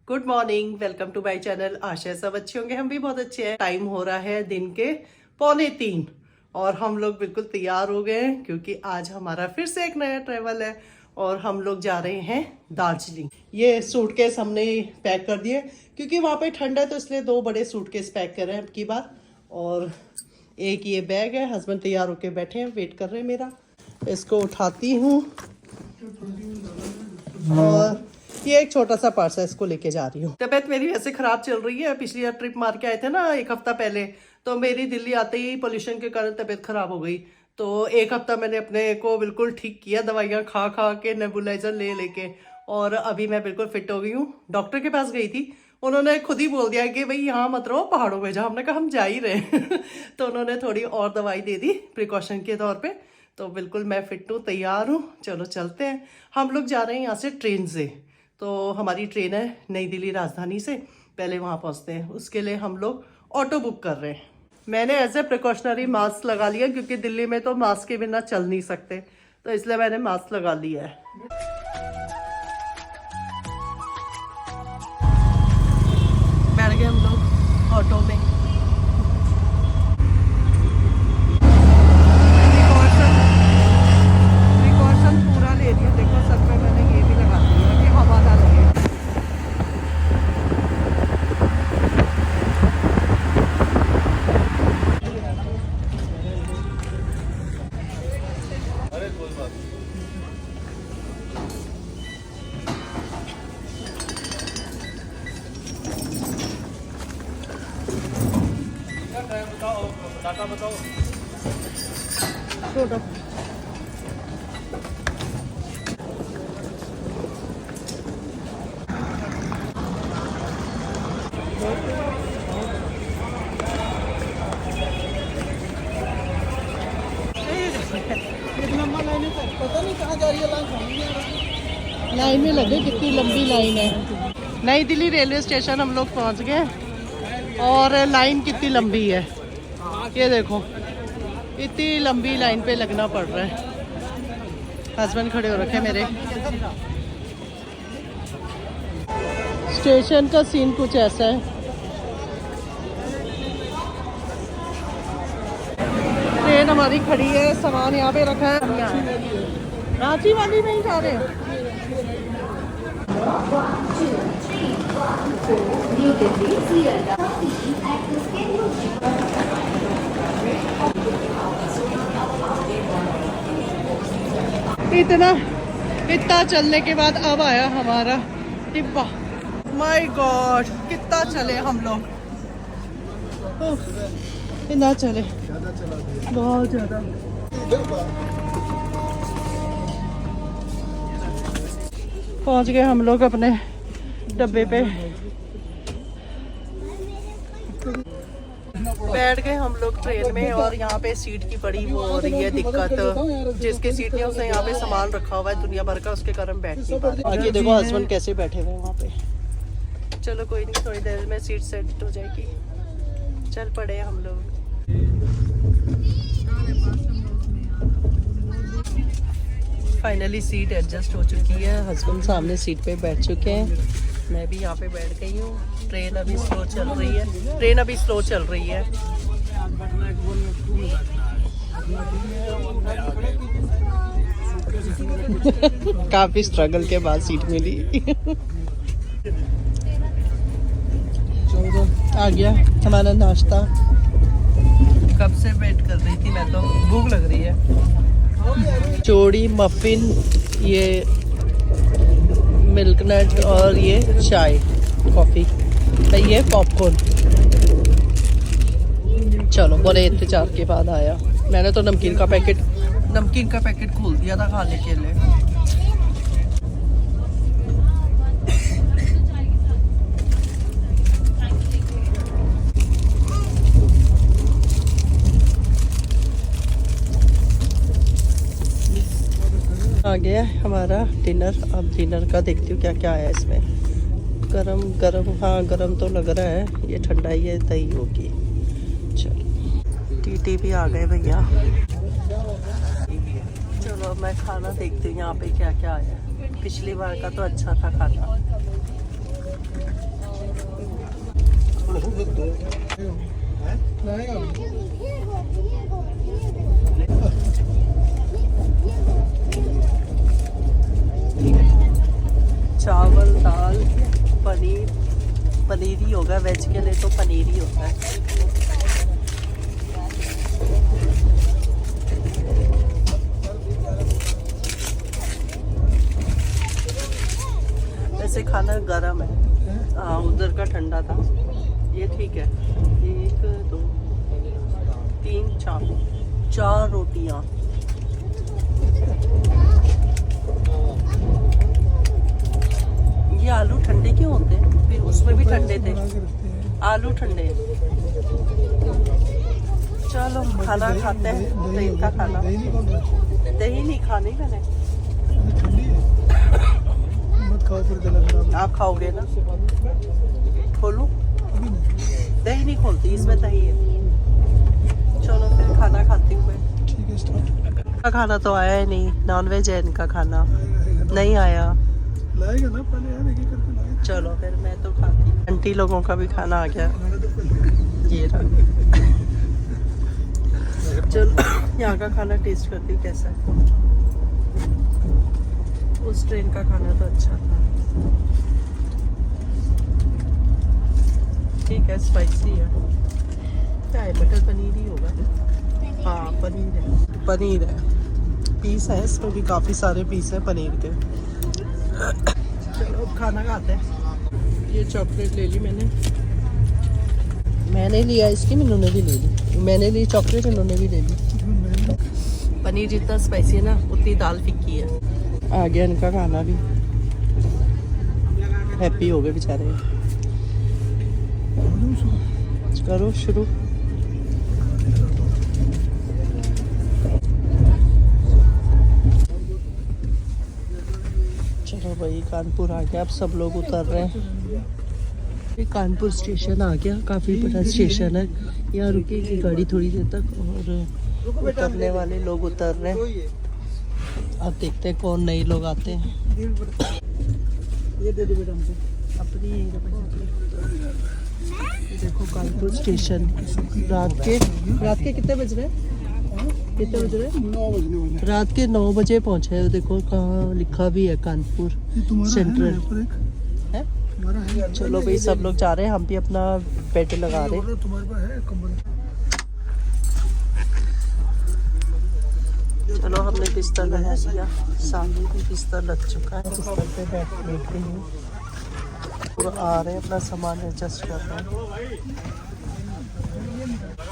Good morning, welcome to my channel. आशा सब अच्छे होंगे, हम भी बहुत अच्छे हैं। टाइम हो रहा है दिन के 2:45 और हम लोग बिल्कुल तैयार हो गए हैं क्योंकि आज हमारा फिर से एक नया ट्रैवल है और हम लोग जा रहे हैं दार्जिलिंग। ये सूटकेस हमने पैक कर दिए क्योंकि वहाँ पे ठंड है, तो इसलिए 2 बड़े सूटकेस पैक कर रहे हैं अब की बार। और एक ये बैग है, हस्बैंड तैयार होके बैठे हैं, वेट कर रहे हैं मेरा। इसको उठाती हूँ और ये एक छोटा सा पर्स है, इसको लेके जा रही हूँ। तबीयत मेरी वैसे खराब चल रही है। पिछली बार ट्रिप मार के आए थे ना 1 हफ्ता पहले, तो मेरी दिल्ली आते ही पोल्यूशन के कारण तबीयत खराब हो गई। तो 1 हफ्ता मैंने अपने को बिल्कुल ठीक किया, दवाइयाँ खा खा के, नेबुलाइजर ले लेके, और अभी मैं बिल्कुल फिट हो गई हूँ। डॉक्टर के पास गई थी, उन्होंने खुद ही बोल दिया कि भाई यहाँ मत रहो, पहाड़ों में जाओ। हमने कहा हम जा ही रहे तो उन्होंने थोड़ी और दवाई दे दी प्रिकॉशन के तौर पे। तो बिल्कुल मैं फिट हूँ, तैयार हूँ। चलो चलते हैं। हम लोग जा रहे हैं यहाँ से ट्रेन से। तो हमारी ट्रेन है नई दिल्ली राजधानी से, पहले वहाँ पहुँचते हैं। उसके लिए हम लोग ऑटो बुक कर रहे हैं। मैंने एज ए प्रिकॉशनरी मास्क लगा लिया क्योंकि दिल्ली में तो मास्क के बिना चल नहीं सकते, तो इसलिए मैंने मास्क लगा लिया है। बैठ गए हम लोग ऑटो में। प्रिकॉशन पूरा ले लिया। देखो सर पे मैंने ये भी लगा दिया कि हवा ना लगे। बताओ छोटा पता नहीं कहाँ जा रही है लाइन में लगे, कितनी लंबी लाइन है। नई दिल्ली रेलवे स्टेशन हम लोग पहुँच गए और लाइन कितनी लंबी है ये देखो, इतनी लंबी लाइन पे लगना पड़ रहा है। हस्बैंड खड़े हो रखे मेरे। स्टेशन का सीन कुछ ऐसा है। ट्रेन हमारी खड़ी है, सामान यहाँ पे रखा है। रांची वाली नहीं जा रहे। इतना चलने के बाद अब आया हमारा डिब्बा। माय गॉड, कितना चले हम लोग। इतना चले, बहुत ज्यादा। पहुंच गए हम लोग अपने डब्बे पे। बैठ गए हम लोग ट्रेन में और यहाँ पे सीट की बड़ी वो हो रही है दिक्कत। जिसके सीट नहीं उसने यहाँ पे सामान रखा हुआ है दुनिया भर का, उसके कारण बैठ नहीं पा रहे। आगे देखो हस्बैंड कैसे बैठे हुए हैं वहाँ पे। चलो कोई नहीं, थोड़ी देर में सीट सेट हो जाएगी। चल पड़े हम लोग। फाइनली सीट एडजस्ट हो चुकी है। हस्बैंड सामने सीट पे बैठ चुके हैं, मैं भी यहाँ पे बैठ गई हूँ। ट्रेन अभी स्लो चल रही है। काफी स्ट्रगल के बाद सीट मिली। आ गया हमारा नाश्ता। कब से वेट कर रही थी मैं, तो भूख लग रही है। चोड़ी, मफिन, ये मिल्क नट और ये चाय, कॉफ़ी, ये पॉपकॉर्न। चलो बड़े इंतजार के बाद आया। मैंने तो नमकीन का पैकेट खोल दिया था खाने के लिए। आ गया हमारा डिनर। अब डिनर का देखती हूँ क्या क्या आया इसमें। गरम गरम, हाँ गरम तो लग रहा है। ये ठंडा ही है, दही होगी। चलो टीटी भी आ गए भैया। चलो मैं खाना देखती हूँ यहाँ पे क्या क्या आया। पिछली बार का तो अच्छा था खाना। चावल दाल पनीर, पनीर ही होगा, वेज के लिए तो पनीर ही होता है। वैसे खाना गरम है, हाँ उधर का ठंडा था, ये ठीक है। 1 2 3 4 रोटियां। ये आलू ठंडे क्यों होते हैं? फिर उसमें भी ठंडे थे आलू ठंडे। चलो खाना खाते हैं, ट्रेन का खाना। दही नहीं खानी मैंने। आप खाओगे ना? खोलूं? दही नहीं खोलती, इसमें दही है। चलो फिर खाना खाती हूँ मैं। खाना तो आया ही नहीं, नॉनवेज है इनका खाना, नहीं आया। लाएगा ना पहले यार, एक करके लाएगा। चलो फिर मैं तो खाती हूँ। आंटी लोगों का भी खाना आ गया, ये रहा। चलो यहाँ का खाना टेस्ट करती हूँ कैसा है। उस ट्रेन का खाना तो अच्छा था, ठीक है, स्पाइसी है। क्या है, मटर पनीर ही होगा। हाँ पनीर है, पनीर है, पीस है इसमें भी, काफ़ी सारे पीस है पनीर के। चलो खाना खाते हैं। ये चॉकलेट ले ली मैंने लिया आइसक्रीम, इन्होंने भी ले ली। मैंने ली चॉकलेट, इन्होंने भी ले ली। पनीर जितना स्पाइसी है ना उतनी दाल फिक्की है। आ गया इनका खाना भी, हैप्पी हो गए बेचारे। करो शुरू। चलो भाई कानपुर आ गया, अब सब लोग उतर रहे हैं। ये कानपुर स्टेशन आ गया, काफ़ी बड़ा स्टेशन है। यहाँ रुकेगी गाड़ी थोड़ी देर तक और उतरने वाले लोग उतर रहे हैं। अब देखते हैं कौन नए लोग आते हैं। ये दे दो बेटा हमको अपनी। देखो कानपुर स्टेशन रात के कितने बज रहे हैं? कितने बज रहे हैं? 9 बजने वाले। रात के 9 बजे पहुँचे हैं। देखो कहाँ लिखा भी है, कानपुर सेंट्रल है। चलो भाई सब लोग जा रहे हैं, हम भी अपना बेड लगा रहे हैं। चलो हमने बिस्तर लगा दिया, सामने भी बिस्तर लग चुका है। बिस्तर पे बैठ गई हूँ, पूरा आ रहे हैं, अपना सामान एडजस्ट कर रहे हैं।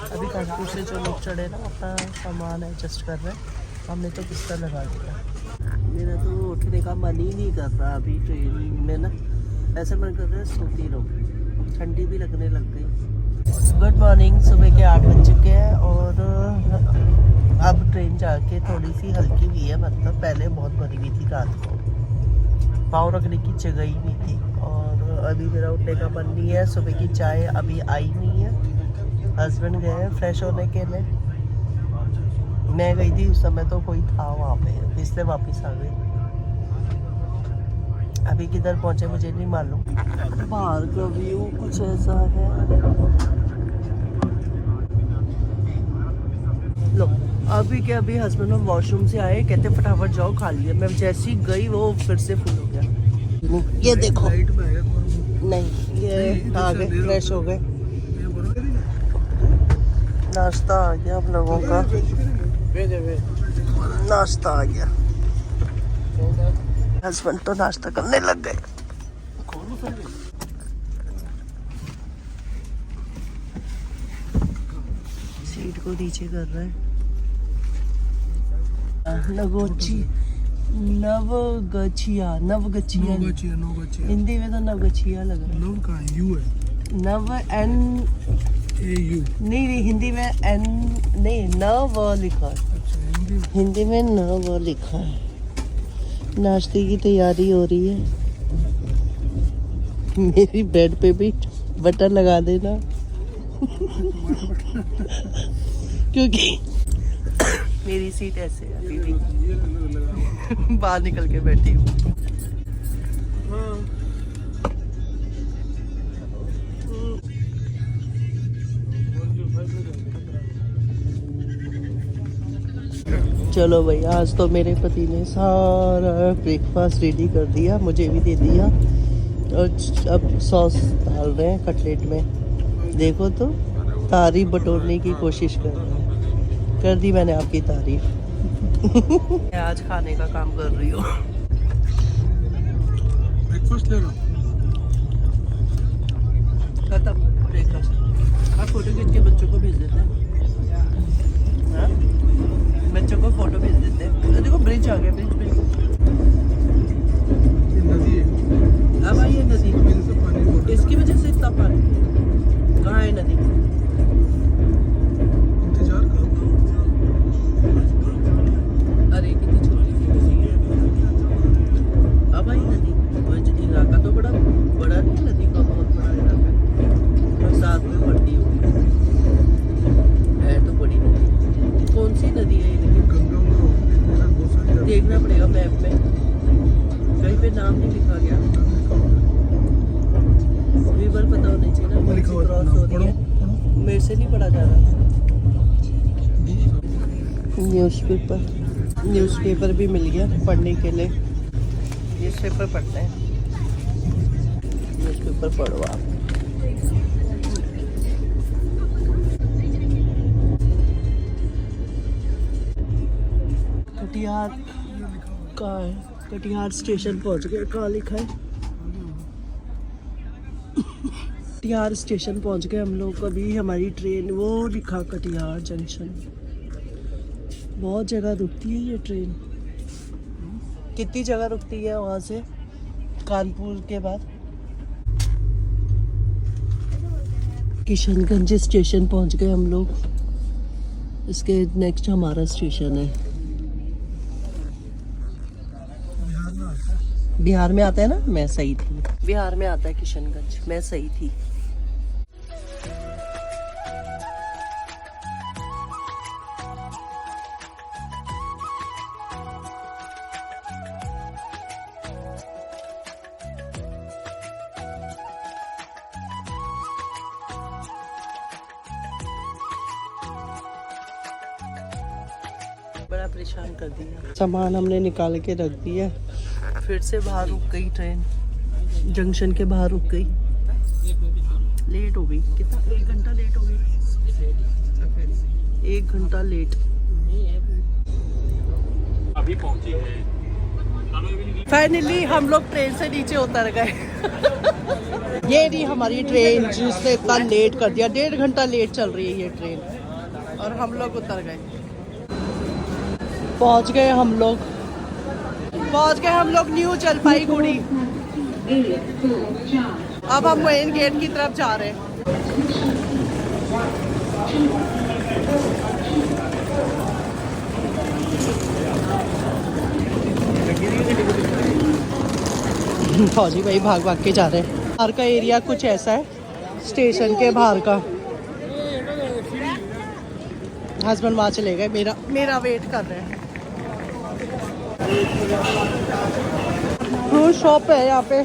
अभी कानपुर से जो लोग चढ़े ना अपना सामान एडजस्ट कर रहे हैं, हमने तो बिस्तर लगा दिया। मेरा तो उठने का मन ही नहीं कर रहा अभी ट्रेन में ना, ऐसे मन कर रहा है सोती रहो, ठंडी भी लगने लग गई। गुड मॉर्निंग, सुबह के 8 बज चुके हैं और अब ट्रेन जाके थोड़ी सी हल्की हुई है, मतलब पहले बहुत भरी हुई थी रात को, पाँव रखने की जगह ही नहीं थी। और अभी मेरा उठने का मन नहीं है। सुबह की चाय अभी आई नहीं है, हस्बैंड गए हैं फ्रेश होने के लिए। मैं गई थी उस समय तो कोई था वहाँ पे, इसलिए वापस आ गई। अभी किधर पहुँचे मुझे नहीं मालूम। बाहर का व्यू कुछ ऐसा है। लो अभी के अभी हस्बैंड हम वॉशरूम से आए, कहते फटाफट जाओ खा लिया। मैं जैसी गई वो फिर से फुल हो गया। ये देखो नहीं, ये आ गए, फ्रेश हो गए। नाश्ता आ गया आप लोगों का, नाश्ता आ गया। हस्बैंड तो नाश्ता करने लग गए। सीट को नीचे कर रहे हैं। नवगछिया हिंदी में तो नवगछिया लग रहा है। नव का यू है, नव एन यू नहीं, हिंदी में एन नहीं, नव लिखा है। हिंदी में नव लिखा है। नाश्ते की तैयारी हो रही है। मेरी बेड पे भी बटन लगा देना क्योंकि मेरी सीट ऐसे है अभी भी। बाहर निकल के बैठी हूँ। चलो भाई, आज तो मेरे पति ने सारा ब्रेकफास्ट रेडी कर दिया, मुझे भी दे दिया। और अब सॉस डाल रहे हैं कटलेट में। देखो तो, तारीफ बटोरने की कोशिश कर रहे हैं। कर दी मैंने आपकी तारीफ। मैं आज खाने का काम कर रही हूँ। ब्रेकफास्ट ले लो। खत्म ब्रेकफास्ट। आप फोटो खींच के बच्चों को भेज देते हैं। हाँ? बच्चों को फोटो भेज देते हैं। देखो ब्रिज आ गया, ब्रिज पे नदी है। अब आई है नदी, पानी इसकी वजह से इतना पानी। कहाँ है नदी? इंतजार करो। अरे कितनी छोटी सी नदी है। अब आई नदी। इलाका तो बड़ा बड़ा नहीं, नदी का बहुत बड़ा इलाका है। बरसात में पड़ती होगी, है तो बड़ी नदी। कौन सी नदी है ये? लेकिन देखना पड़ेगा मैप में, कहीं पे नाम नहीं लिखा गया। रिवर पता होना चाहिए ना, कौन सी क्रॉस हो रही है। मेरे से नहीं पढ़ा जा रहा। न्यूज़पेपर भी मिल गया पढ़ने के लिए। न्यूज़पेपर पढ़ते हैं। न्यूज़पेपर पढ़ो आप। कटिहार कहाँ है? कटिहार स्टेशन पहुंच गए। कहाँ लिखा है? कटिहार स्टेशन पहुंच गए हम लोग। अभी हमारी ट्रेन, वो लिखा कटिहार जंक्शन। बहुत जगह रुकती है ये ट्रेन। कितनी जगह रुकती है वहाँ से कानपुर के बाद? किशनगंज स्टेशन पहुंच गए हम लोग। इसके नेक्स्ट हमारा स्टेशन है। बिहार में आता है ना? मैं सही थी, बिहार में आता है किशनगंज, मैं सही थी। बड़ा परेशान कर दिया। सामान हमने निकाल के रख दिया। फिर से बाहर रुक गई ट्रेन, जंक्शन के बाहर रुक गई। लेट हो गई। कितना? 1 घंटा लेट हो गई। 1 घंटा लेट। अभी पहुंची है। फाइनली हम लोग ट्रेन से नीचे उतर गए। ये रही हमारी ट्रेन जिसने इतना लेट कर दिया। 1.5 घंटा लेट चल रही है ये ट्रेन और हम लोग उतर गए। पहुंच गए हम लोग न्यू जलपाईगुड़ी। अब हम मेन गेट की तरफ जा रहे हैं। फौजी भाई भाग भाग के जा रहे हैं। बाहर का एरिया कुछ ऐसा है, स्टेशन के बाहर का। हस्बैंड वहाँ चले गए, मेरा वेट कर रहे हैं। फ्रूट शॉप है यहाँ पे,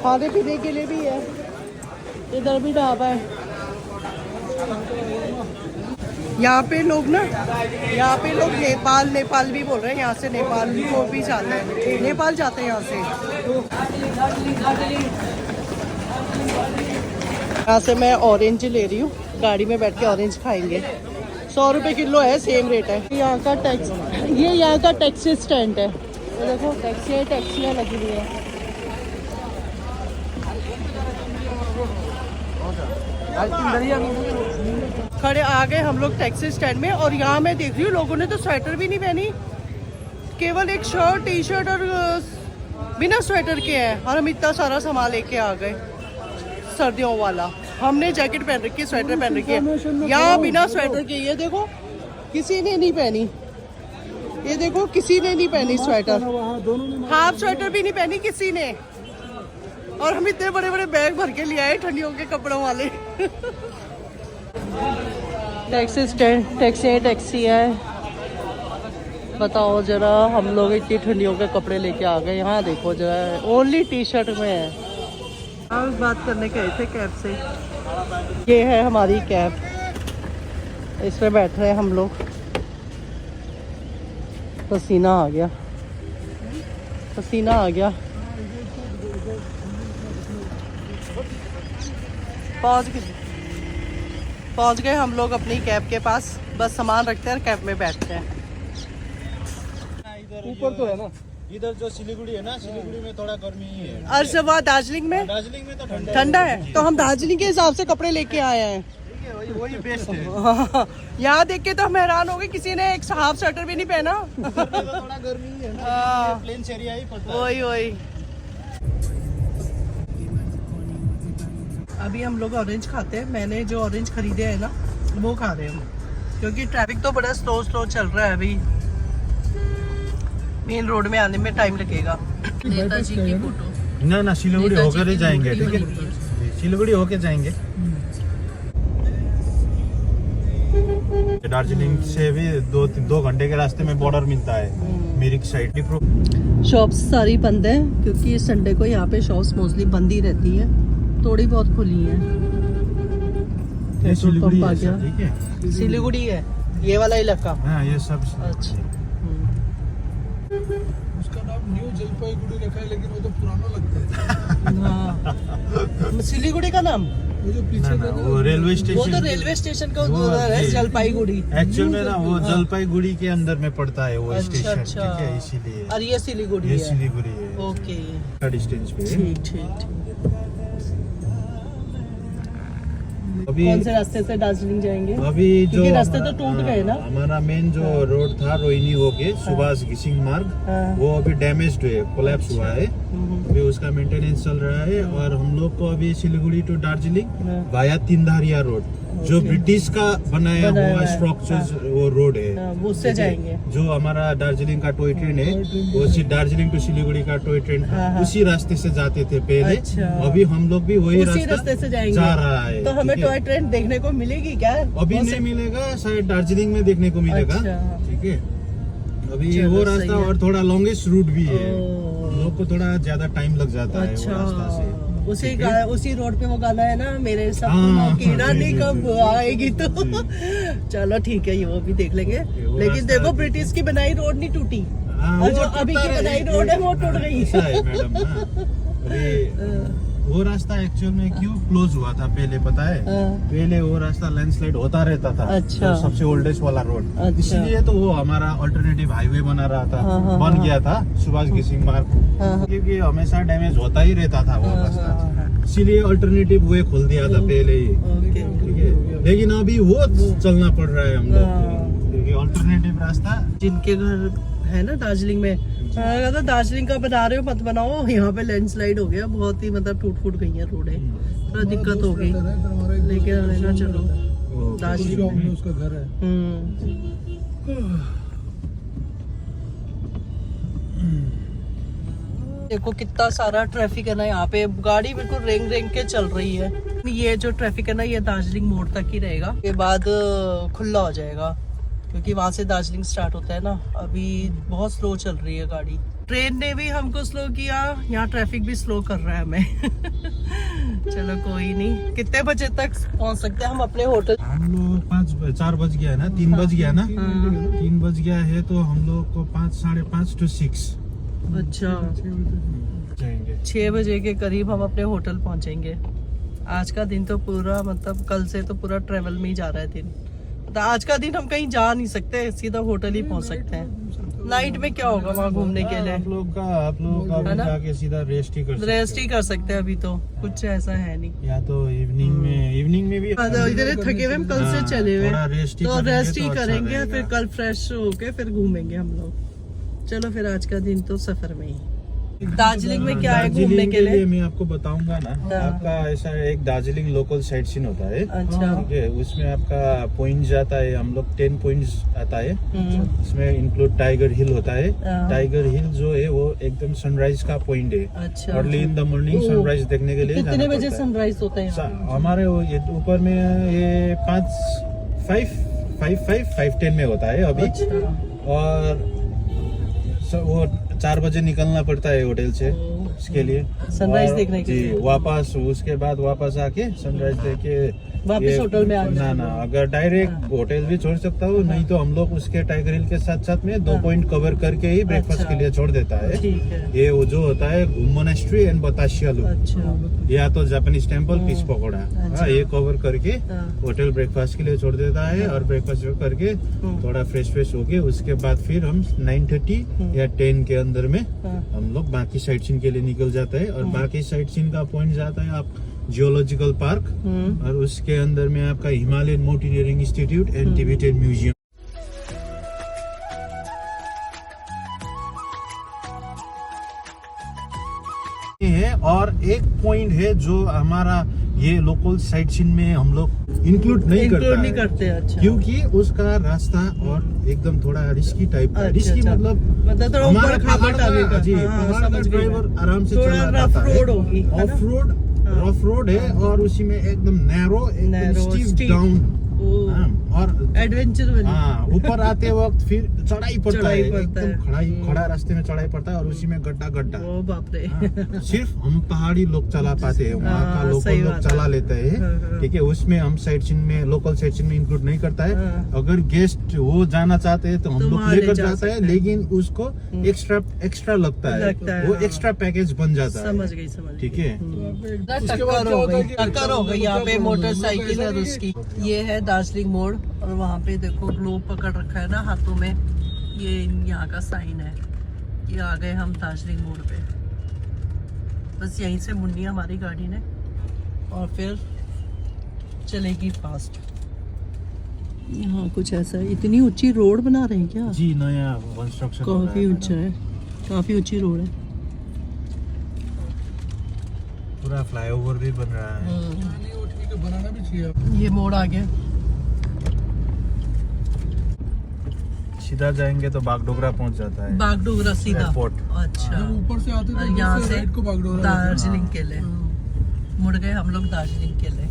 खाने पीने के लिए भी है। इधर भी ढाबा है। यहाँ पे लोग नेपाल भी बोल रहे हैं। यहाँ से नेपाल को भी जाते हैं, नेपाल जाते हैं यहाँ से। यहाँ से मैं ऑरेंज ले रही हूँ, गाड़ी में बैठ के ऑरेंज खाएंगे। 100 रुपये किलो है, सेम रेट है। यहाँ का टैक्स, ये यहाँ का टैक्सी स्टैंड है। तो देखो टैक्सियाँ लगी हुई है। खड़े आ गए हम लोग टैक्सी स्टैंड में। और यहाँ मैं देख रही हूँ लोगों ने तो स्वेटर भी नहीं पहनी, केवल एक शर्ट, टी शर्ट और बिना स्वेटर के हैं। और हम इतना सारा सामान लेके आ गए सर्दियों वाला। हमने जैकेट पहन रखी है, स्वेटर पहन रखी है। यहाँ बिना स्वेटर के, ये देखो किसी ने नहीं पहनी। ये देखो किसी ने नहीं पहनी स्वेटर, हाफ स्वेटर भी नहीं पहनी किसी ने। और हम इतने बड़े बड़े बैग भर के ले आए ठंडियों के कपड़ों वाले। टैक्सी स्टैंड, टैक्सी है। बताओ जरा, हम लोग इतनी ठंडियों के कपड़े लेके आ गए। यहाँ देखो जरा, ओनली टी शर्ट में है। हम बात करने गए थे कैब से। ये है हमारी कैब, इसमें बैठ रहे हैं हम लोग। पसीना आ गया, पसीना आ गया। पहुंच गए हम लोग अपनी कैब के पास। बस सामान रखते हैं और कैब में बैठते हैं। ऊपर तो है ना, इधर जो सिलीगुड़ी है ना, सिलीगुड़ी में थोड़ा गर्मी ही है। और जब वहाँ दार्जिलिंग में तो ठंडा है, तो हम दार्जिलिंग के हिसाब से कपड़े लेके आए हैं। वही बेस्ट है। यहाँ देख के तो हम हैरान हो गए, किसी ने एक हाफ स्वेटर भी नहीं पहना। तो थोड़ा गर्मी ही है ना, प्लेन एरिया ही पड़ता है। वही वही। अभी हम लोग ऑरेंज खाते हैं। मैंने जो ऑरेंज खरीदे हैं ना, वो खा रहे हैं, क्योंकि ट्रैफिक तो बड़ा स्लो चल रहा है। अभी मेन रोड में आने में टाइम लगेगा। नेताजी की फोटो। ना सिलीगुड़ी होकर ही जाएंगे, ठीक है, सिलीगुड़ी होके जाएंगे। दार्जिलिंग से भी दो घंटे के रास्ते में बॉर्डर मिलता है मिरिक साइड। शॉप्स सारी बंद है, क्योंकि संडे को यहाँ पे शॉप्स मोस्टली बंद ही रहती है, थोड़ी बहुत खुली है। सिलीगुड़ी है, गया। ठीक है, सिलीगुड़ी है ये वाला इलाका। हाँ ये सब। अच्छा। उसका नाम न्यू जलपाईगुड़ी रखा है, लेकिन वो तो पुराना लगता है। हाँ। सिलीगुड़ी का नाम वो जो पीछे का वो रेलवे वो स्टेशन, तो रेलवे स्टेशन का उधर है, जलपाईगुड़ी। एक्चुअल में ना वो जलपाईगुड़ी के अंदर में पड़ता है वो अच्छा, स्टेशन, अच्छा। ठीक है, इसीलिए और ये सिलीगुड़ी ये है। सिलीगुड़ी है। ओके, का डिस्टेंस पे है। ठीक ठीक। अभी कौन से रास्ते से दार्जिलिंग जाएंगे? अभी जो क्योंकि रास्ते तो टूट गए ना। हमारा मेन जो रोड था रोहिणी होके सुभाष घिसिंग मार्ग, हाँ। वो अभी डैमेज्ड है, कोलैप्स हुआ है। अभी उसका मेंटेनेंस चल रहा है। और हम लोग को अभी Siliguri to Darjeeling via Tindharia road, जो ब्रिटिश का बनाया हुआ स्ट्रक्चर वो रोड है, हाँ, वो उससे जाएंगे। जो हमारा दार्जिलिंग का टॉय ट्रेन है, वो दार्जिलिंग टू सिलीगुड़ी का टॉय ट्रेन उसी रास्ते से जाते थे पहले। अच्छा। अभी हम लोग भी वही उसी रास्ते से जाएंगे। जा रहा है। तो हमें ठीक है? टॉय ट्रेन देखने को मिलेगी क्या? अभी नहीं मिलेगा, शायद दार्जिलिंग में देखने को मिलेगा। अच्छा। ठीक है, अभी चलो, वो सही रास्ता है। और थोड़ा लॉन्गेस्ट रूट भी है। ओ। हम लोग को थोड़ा ज्यादा टाइम लग जाता है वो रास्ता से। अच्छा, उसी रोड पे वो गाना है ना, मेरे सपनों की रानी कब आएगी। तो चलो ठीक है, ये वो भी देख लेंगे। लेकिन रास्ता देखो, ब्रिटिश की बनाई रोड नहीं टूटी, हाँ, और वो जो अभी की बनाई रोड है वो टूट गई। ऐसा है मैडम ना। अरे वो रास्ता एक्चुअल में क्यों क्लोज हुआ था पहले पता है? पहले वो रास्ता लैंडस्लाइड होता रहता था। अच्छा। वो सबसे ओल्डेस्ट वाला रोड, अच्छा। इसलिए तो वो हमारा अल्टरनेटिव हाईवे बना रहा था। हाँ, बन हाँ, गया था सुभाष घिसिंग मार्ग, हाँ। क्योंकि हमेशा डैमेज होता ही रहता था वो हाँ, रास्ता, हाँ। इसीलिए अल्टरनेटिव वे खोल दिया था पहले ही। ओके। ठीक है, लेकिन अभी वो चलना पड़ रहा है हम लोग हाँ। को, क्योंकि अल्टरनेटिव रास्ता। जिनके घर है ना दार्जिलिंग में, कहता दार्जिलिंग का बना रहे हो मत बनाओ, यहाँ पे लैंडस्लाइड हो गया, बहुत ही मतलब टूट फूट गई है रोडें, थोड़ा दिक्कत हो गई। लेकिन हमने कहा चलो दार्जिलिंग में उसका घर है। देखो कितना सारा ट्रैफिक है ना यहाँ पे, गाड़ी बिल्कुल रेंग रेंग के चल रही है। ये जो ट्रैफिक है ना, ये दार्जिलिंग मोड़ तक ही रहेगा, के बाद खुला हो जाएगा, क्योंकि वहां से दार्जिलिंग स्टार्ट होता है ना। अभी बहुत स्लो चल रही है गाड़ी। ट्रेन ने भी हमको स्लो किया, यहाँ ट्रैफिक भी स्लो कर रहा है हमें। चलो कोई नहीं, कितने बजे तक पहुंच सकते हैं हम अपने होटल? हम लोग 4 बज गया है ना, 3 बज गया ना, 3 बज गया है, तो हम लोग को 5, 5:30 to 6 अच्छा, जाएंगे। 6 बजे के करीब हम अपने होटल पहुंचेंगे। आज का दिन तो पूरा, मतलब कल से तो पूरा ट्रेवल में ही जा रहा है दिन। तो आज का दिन हम कहीं जा नहीं सकते, सीधा होटल ही पहुंच सकते हैं। नाइट में क्या होगा वहाँ घूमने के लिए? आप लोग का है ना? जाके सीधा रेस्ट ही कर सकते रेस्ट ही कर सकते हैं, अभी तो कुछ ऐसा है नहीं। हो। या तो इवनिंग में भी इधर थके हुए हम कल से चले हुए, थोड़ा रेस्ट ही तो करेंगे रेस्ट ही तो अच्छा करेंगे, रहेगा। फिर कल फ्रेश होके फिर घूमेंगे हम लोग। चलो फिर आज का दिन तो सफर में ही। दार्जिलिंग में क्या है घूमने दार्जिलिंग के लिए? मैं आपको बताऊंगा ना। हाँ। आपका ऐसा एक दार्जिलिंग लोकल साइट सीन होता है। अच्छा। ठीक है, उसमें आपका पॉइंट आता है, हम लोग 10 पॉइंट्स आता है। इसमें इंक्लूड टाइगर हिल होता है। हाँ। टाइगर हिल जो है वो एकदम सनराइज का पॉइंट है। अच्छा। Early in the morning sunrise देखने के लिए कितने जाना बजे पड़ता है। सनराइज होता है यहाँ? हमारे ये ऊपर में ये 5:10 में होता है अभी। अच्छा। और वो 4 बजे निकलना पड़ता है होटल से। इसके लिए सनराइज और देखने के जी, लिए। वापस उसके बाद वापस आके सनराइज देखे वापस होटल में आ जाए। ना अगर डायरेक्ट होटल भी छोड़ सकता हूँ, नहीं तो हम लोग उसके टाइगर हिल के साथ साथ में 2 पॉइंट कवर करके ही ब्रेकफास्ट अच्छा। के लिए छोड़ देता है। ठीक है। ये वो जो होता है मोनेस्ट्री एंड बताशिया लुक, अच्छा या तो जापानीज टेम्पल पीस पकोड़ा, अच्छा। हाँ, ये कवर करके हाँ। होटल ब्रेकफास्ट के लिए छोड़ देता है। और ब्रेकफास्ट करके थोड़ा फ्रेश होके उसके बाद फिर हम 9:30 या 10 के अंदर में हाँ। हम लोग बाकी साइट सीन के लिए निकल जाते हैं। और बाकी साइट सीन का पॉइंट जाता है आप जियोलॉजिकल पार्क, और उसके अंदर में आपका Himalayan mountaineering institute and Tibetan museum है। और एक पॉइंट है जो हमारा ये लोकल साइट सीन में हम लोग इंक्लूड नहीं करते हैं। अच्छा। क्योंकि उसका रास्ता और एकदम थोड़ा रिस्की टाइप का, अच्छा, रिस्की अच्छा। मतलब थोड़ा हमारा ऊपर खाबड़ टाइप का। जी, हाँ, पहाड़ का समझ गई ड्राइवर मैं। आराम से थोड़ा चला रफ पाता है। रोड होगी, है ना? ऑफ रोड, रफ रोड है और उसी में एकदम narrow, Narrow, steep steep। Down, और एडवेंचर वाली। हाँ, ऊपर आते वक्त फिर चढ़ाई पड़ता है, चढ़ाई पड़ता एकदम है। खड़ा रास्ते में चढ़ाई पड़ता है और उसी में गड्ढा ओ बाप रे। हाँ, सिर्फ हम पहाड़ी लोग चला पाते हैं, वहाँ का हाँ, लोकल सही लोग बात चला है। लेते हैं। हाँ। ठीक है, उसमें हम साइट सीन में, लोकल साइट सीन में इंक्लूड नहीं करता है। हाँ। अगर गेस्ट वो जाना चाहते हैं तो हम तो लोग वहाँ लेकर ले जा जाते हैं, सकते हैं। लेकिन उसको एक्स्ट्रा लगता है, वो हाँ। एक्स्ट्रा पैकेज बन जाता है। समझ गई समझ गई। ठीक है। टक्कर हो गई यहाँ पे मोटरसाइकिल और उसकी। ये है दार्जिलिंग मोड़, और वहाँ पे देखो ग्लोब पकड़ रखा है ना हाथों में, ये यहाँ का साइन है। ये आ गए हम दार्जिलिंग मोड़ पे। बस यहीं से मुड़नी है हमारी गाड़ी ने, और फिर चलेगी फास्ट। यहाँ कुछ ऐसा है। इतनी ऊंची रोड बना रहे हैं क्या? जी, नया कंस्ट्रक्शन काफी ऊंचा है, काफी ऊंची रोड है। पूरा फ्लाईओवर भी बन रहा है। बनाना भी चाहिए। ये मोड़ आ गया। सीधा जाएंगे तो बागडोगरा पहुंच जाता है, बागडोगरा सीधा। एयरपोर्ट। अच्छा। जब ऊपर से आते और तो यहाँ दूसरे से साइड को बागडोगरा दार्जिलिंग के लिए मुड़ गए हम लोग, दार्जिलिंग के लिए।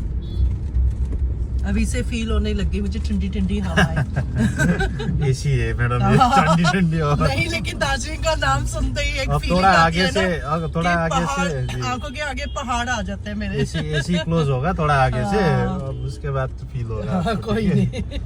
अभी से फील होने लगी मुझे ठंडी ठंडी हवाएं। एसी है मैडम, ये ठंडी ठंडी हवा। नहीं, लेकिन दार्जिलिंग का नाम सुनते ही एक अब फीलिंग थोड़ा आती आगे है से, ना अब थोड़ा कि आगे से, पहाड़- जी। आंखों के आगे पहाड़ आ जाते हैं मेरे। एसी क्लोज होगा थोड़ा आगे से, हाँ। अब उसके बाद फील होगा हाँ, आपको, कोई ठीक है? नहीं।